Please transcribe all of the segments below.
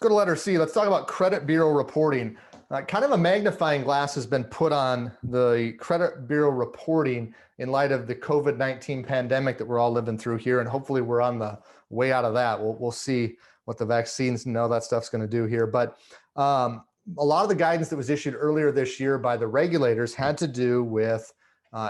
go to letter C. Let's talk about credit bureau reporting. Kind of a magnifying glass has been put on the credit bureau reporting in light of the COVID-19 pandemic that we're all living through here. And hopefully we're on the way out of that. We'll see what the vaccines and all that stuff's going to do here. But a lot of the guidance that was issued earlier this year by the regulators had to do with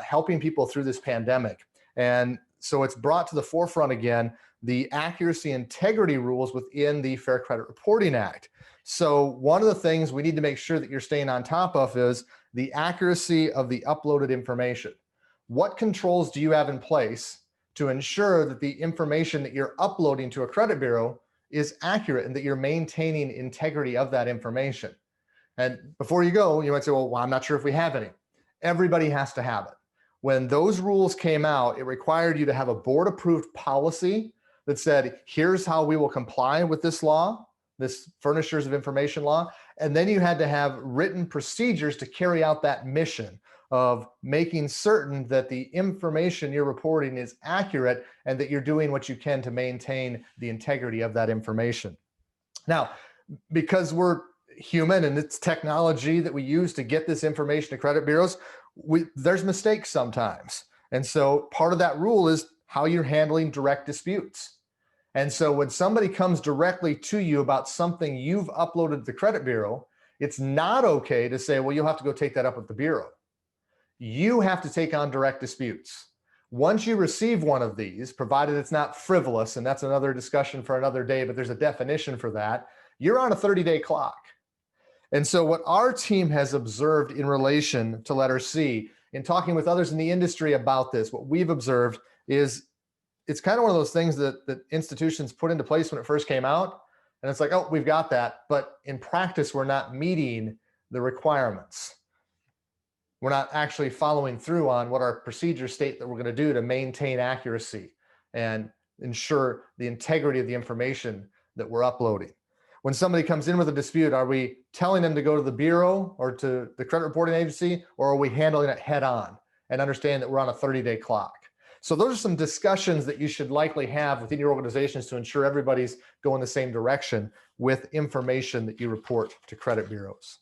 helping people through this pandemic. And so it's brought to the forefront again the accuracy integrity rules within the Fair Credit Reporting Act. So one of the things we need to make sure that you're staying on top of is the accuracy of the uploaded information. What controls do you have in place to ensure that the information that you're uploading to a credit bureau is accurate and that you're maintaining integrity of that information? And before you go, you might say, well, I'm not sure if we have any. Everybody has to have it. When those rules came out, it required you to have a board-approved policy that said, here's how we will comply with this law, this furnishers of information law. And then you had to have written procedures to carry out that mission of making certain that the information you're reporting is accurate and that you're doing what you can to maintain the integrity of that information. Now, because we're human and it's technology that we use to get this information to credit bureaus, there's mistakes sometimes. And so part of that rule is how you're handling direct disputes. And so when somebody comes directly to you about something you've uploaded to the credit bureau, it's not okay to say, well, you'll have to go take that up with the bureau. You have to take on direct disputes. Once you receive one of these, provided it's not frivolous, and that's another discussion for another day, but there's a definition for that, you're on a 30-day clock. And so what our team has observed in relation to letter C, in talking with others in the industry about this, what we've observed is it's kind of one of those things that institutions put into place when it first came out. And it's like, oh, we've got that. But in practice, we're not meeting the requirements. We're not actually following through on what our procedures state that we're going to do to maintain accuracy and ensure the integrity of the information that we're uploading. When somebody comes in with a dispute, are we telling them to go to the bureau or to the credit reporting agency, or are we handling it head on and understand that we're on a 30-day clock? So those are some discussions that you should likely have within your organizations to ensure everybody's going the same direction with information that you report to credit bureaus.